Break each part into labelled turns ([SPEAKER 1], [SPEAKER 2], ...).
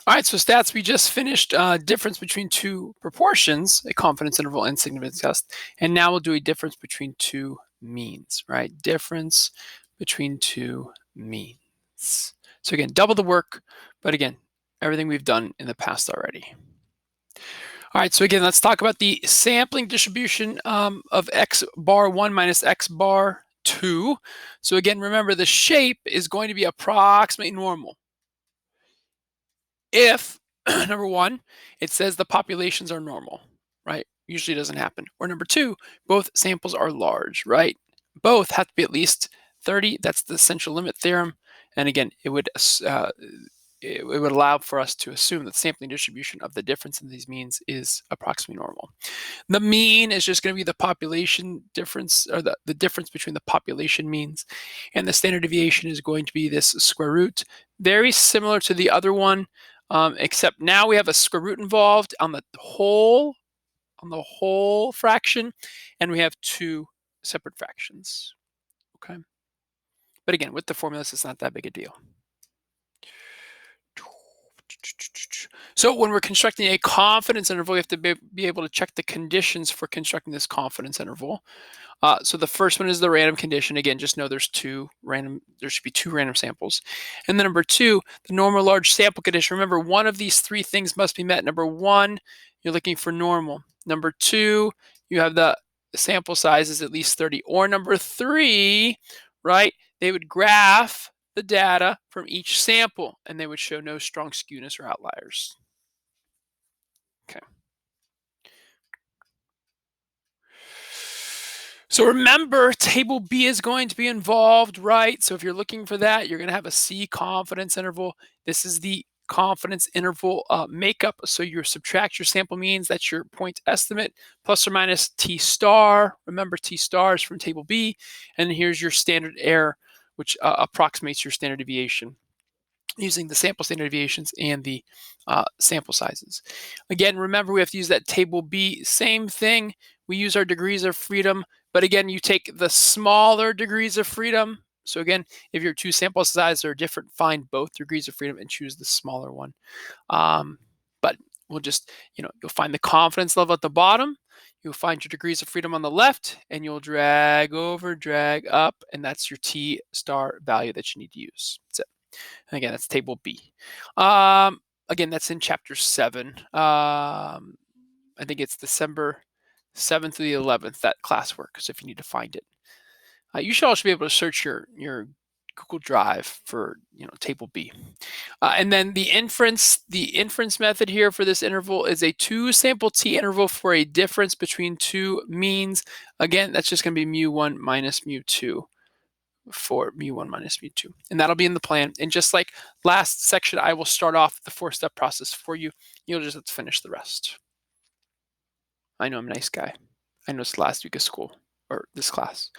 [SPEAKER 1] All right, so stats, we just finished difference between two proportions, a confidence interval and significance test. And now we'll do a difference between two means, right? Difference between two means. So again, double the work, but again, everything we've done in the past already. All right, so again, let's talk about the sampling distribution of x bar 1 minus x bar 2. So again, remember the shape is going to be approximately normal. If, number one, it says the populations are normal, right? Usually doesn't happen. Or number two, both samples are large, right? Both have to be at least 30. That's the central limit theorem. And again, it would allow for us to assume that the sampling distribution of the difference in these means is approximately normal. The mean is just going to be the population difference, or the difference between the population means, and the standard deviation is going to be this square root. Very similar to the other one, except now we have a square root involved on the whole fraction, and we have two separate fractions. Okay, but again, with the formulas, it's not that big a deal. So when we're constructing a confidence interval, we have to be able to check the conditions for constructing this confidence interval. So the first one is the random condition. Again, just know there should be two random samples. And then number two, the normal large sample condition. Remember, one of these three things must be met. Number one, you're looking for normal. Number two, you have the sample size is at least 30. Or number three, right, they would graph the data from each sample, and they would show no strong skewness or outliers. Okay. So remember, table B is going to be involved, right? So if you're looking for that, you're going to have a C confidence interval. This is the confidence interval makeup. So you subtract your sample means, that's your point estimate, plus or minus T star. Remember, T star is from table B. And here's your standard error, which approximates your standard deviation using the sample standard deviations and the sample sizes. Again, remember, we have to use that table B. Same thing. We use our degrees of freedom, but again, you take the smaller degrees of freedom. So again, if your two sample sizes are different, find both degrees of freedom and choose the smaller one. But we'll just, you'll find the confidence level at the bottom. You'll find your degrees of freedom on the left, and you'll drag over, drag up, and that's your T star value that you need to use. That's it. And again, that's table B. Again, that's in chapter 7. I think it's December 7th to the 11th, that classwork, so if you need to find it. You should also be able to search your Google Drive for table B. And then the inference method here for this interval is a two sample t interval for a difference between two means. Again, that's just going to be mu1 minus mu2 for mu1 minus mu2. And that'll be in the plan. And just like last section, I will start off the 4-step process for you. You'll just have to finish the rest. I know I'm a nice guy. I know it's the last week of school, or this class.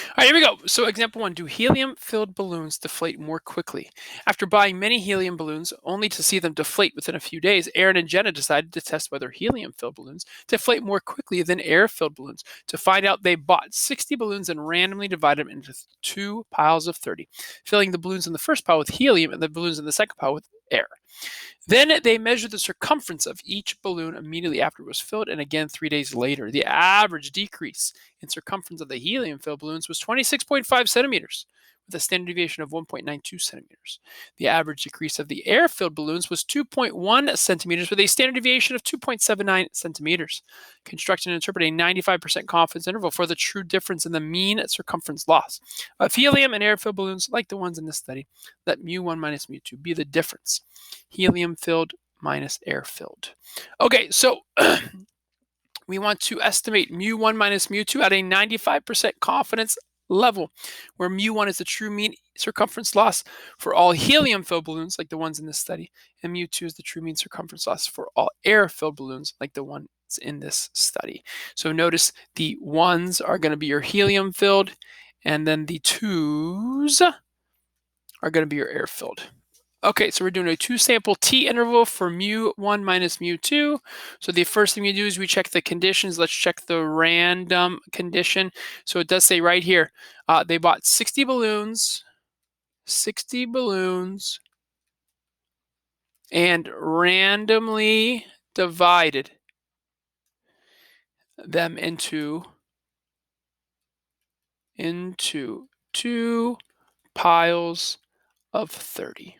[SPEAKER 1] All right, here we go. So example 1, do helium-filled balloons deflate more quickly? After buying many helium balloons, only to see them deflate within a few days, Aaron and Jenna decided to test whether helium-filled balloons deflate more quickly than air-filled balloons. To find out, they bought 60 balloons and randomly divided them into two piles of 30, filling the balloons in the first pile with helium and the balloons in the second pile with air. Then they measured the circumference of each balloon immediately after it was filled, and again 3 days later. The average decrease in circumference of the helium-filled balloons was 26.5 centimeters, with a standard deviation of 1.92 centimeters. The average decrease of the air-filled balloons was 2.1 centimeters, with a standard deviation of 2.79 centimeters. Construct and interpret a 95% confidence interval for the true difference in the mean circumference loss of helium and air-filled balloons, like the ones in this study. Let mu1 minus mu2 be the difference. Helium-filled minus air-filled. Okay, so we want to estimate mu1 minus mu2 at a 95% confidence level, where mu1 is the true mean circumference loss for all helium-filled balloons, like the ones in this study, and mu2 is the true mean circumference loss for all air-filled balloons, like the ones in this study. So notice the ones are going to be your helium-filled, and then the twos are going to be your air-filled. Okay, so we're doing a two-sample t interval for mu1 minus mu2. So the first thing we do is we check the conditions. Let's check the random condition. So it does say right here, they bought 60 balloons, and randomly divided them into two piles of 30.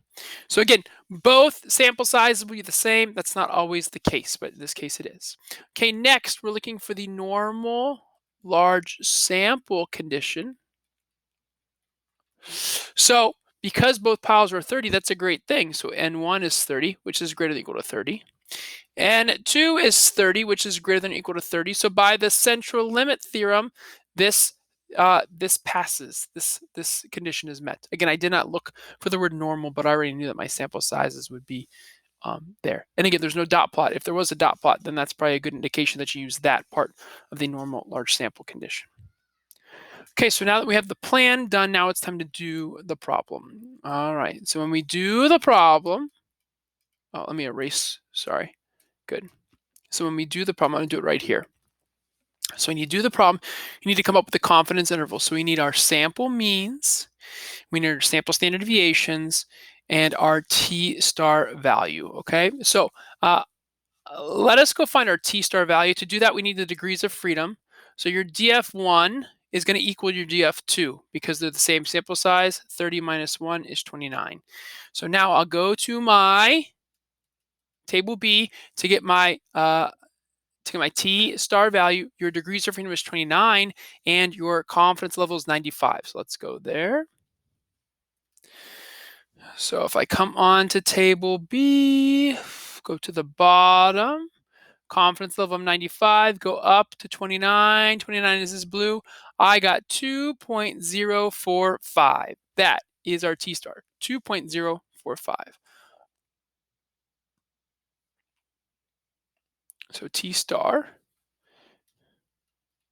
[SPEAKER 1] So again, both sample sizes will be the same. That's not always the case, but in this case it is. Okay, next we're looking for the normal large sample condition. So because both piles are 30, that's a great thing. So N1 is 30, which is greater than or equal to 30. N2 is 30, which is greater than or equal to 30. So by the central limit theorem, this this passes. This condition is met. Again, I did not look for the word normal, but I already knew that my sample sizes would be there. And again, there's no dot plot. If there was a dot plot, then that's probably a good indication that you use that part of the normal large sample condition. Okay, so now that we have the plan done, now it's time to do the problem. All right, so when we do the problem, oh, let me erase, sorry. Good. So when we do the problem, I'm gonna do it right here. So when you do the problem, you need to come up with the confidence interval. So we need our sample means, we need our sample standard deviations, and our T star value, okay? So let us go find our T star value. To do that, we need the degrees of freedom. So your DF1 is going to equal your DF2 because they're the same sample size. 30 minus 1 is 29. So now I'll go to my table B to get my T star value. Your degrees of freedom is 29 and your confidence level is 95. So let's go there. So if I come on to table B, go to the bottom, confidence level of 95, go up to 29. 29 is this blue. I got 2.045. That is our T star, 2.045. So T star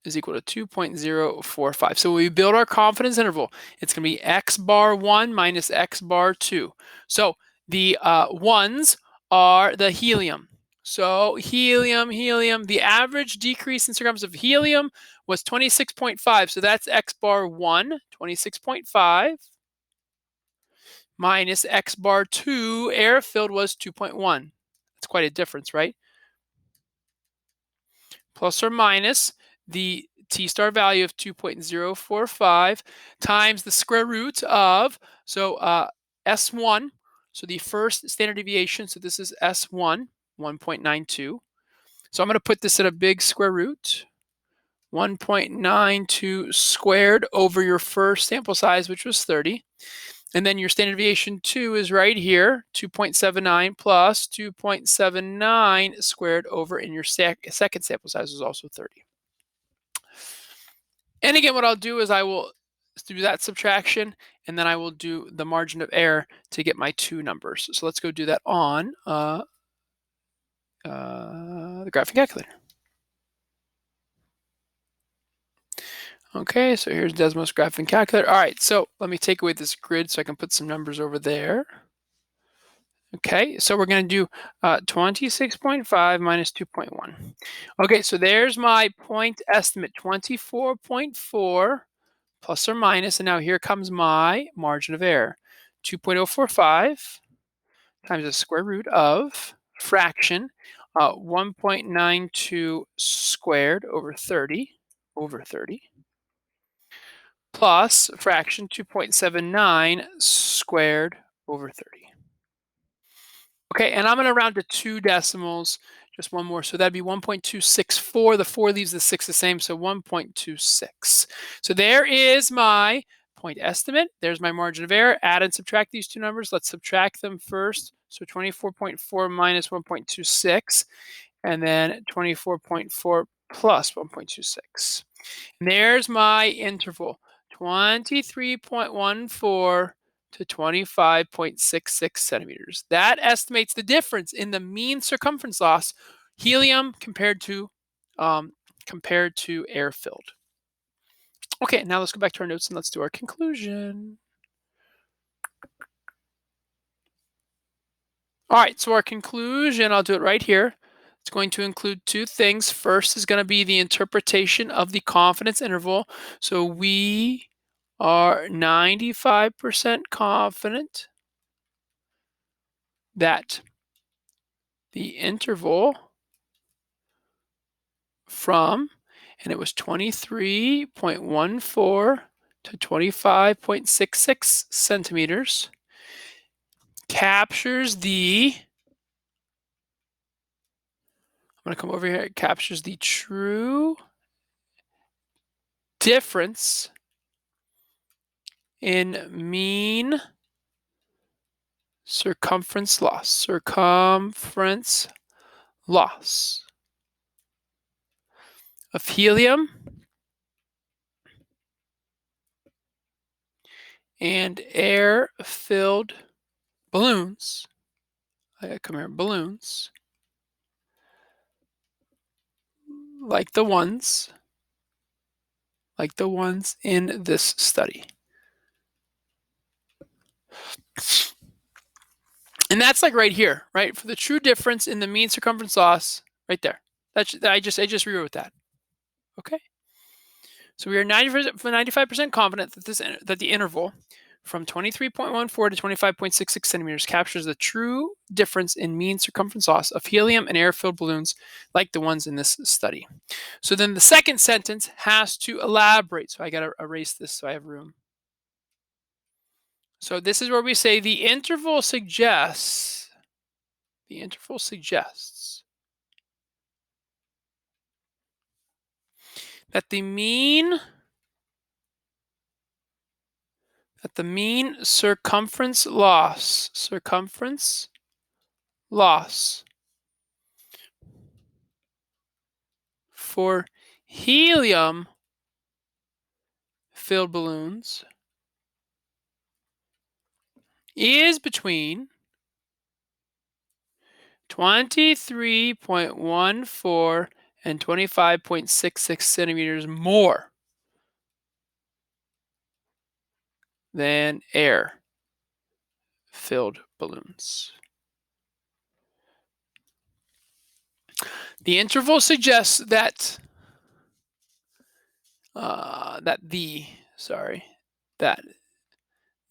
[SPEAKER 1] is equal to 2.045. So we build our confidence interval. It's going to be X bar 1 minus X bar 2. So the ones are the helium. So helium, the average decrease in circumference of helium was 26.5. So that's X bar 1, 26.5, minus X bar 2, air filled was 2.1. That's quite a difference, right? Plus or minus the T star value of 2.045 times the square root of, so S1, so the first standard deviation, so this is S1, 1.92. So I'm going to put this at a big square root, 1.92 squared over your first sample size, which was 30. And then your standard deviation 2 is right here, 2.79 plus 2.79 squared over in your second sample size is also 30. And again, what I'll do is I will do that subtraction, and then I will do the margin of error to get my two numbers. So let's go do that on the graphing calculator. Okay, so here's Desmos graphing calculator. All right, so let me take away this grid so I can put some numbers over there. Okay, so we're going to do 26.5 minus 2.1. Okay, so there's my point estimate, 24.4 plus or minus, and now here comes my margin of error, 2.045 times the square root of fraction 1.92 squared over 30 plus fraction 2.79 squared over 30. Okay, and I'm going to round to two decimals, just one more. So that'd be 1.264. The 4 leaves the 6 the same, so 1.26. So there is my point estimate. There's my margin of error. Add and subtract these two numbers. Let's subtract them first. So 24.4 minus 1.26, and then 24.4 plus 1.26. And there's my interval, 23.14 to 25.66 centimeters. That estimates the difference in the mean circumference loss, helium compared to air filled. Okay, now let's go back to our notes and let's do our conclusion. All right, so our conclusion, I'll do it right here. It's going to include two things. First is going to be the interpretation of the confidence interval. So we are 95% confident that the interval from, and it was 23.14 to 25.66 centimeters, captures the, I'm going to come over here, it captures the true difference in mean circumference loss. Of helium and air-filled balloons. I gotta come here, balloons, like the ones in this study. And that's like right here, right? For the true difference in the mean circumference loss, right there. I just rewrote that. Okay. So we are 95% confident that the interval from 23.14 to 25.66 centimeters captures the true difference in mean circumference loss of helium and air-filled balloons like the ones in this study. So then the second sentence has to elaborate. So I got to erase this so I have room. So this is where we say the interval suggests that the mean circumference loss for helium filled balloons is between 23.14 and 25.66 centimeters more than air-filled balloons. The interval suggests that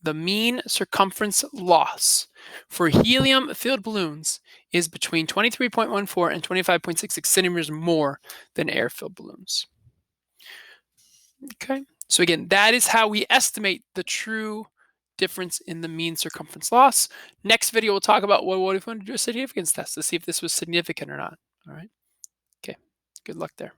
[SPEAKER 1] the mean circumference loss for helium-filled balloons is between 23.14 and 25.66 centimeters more than air-filled balloons. Okay, so again, that is how we estimate the true difference in the mean circumference loss. Next video, we'll talk about what if we want to do a significance test to see if this was significant or not. All right. Okay, good luck there.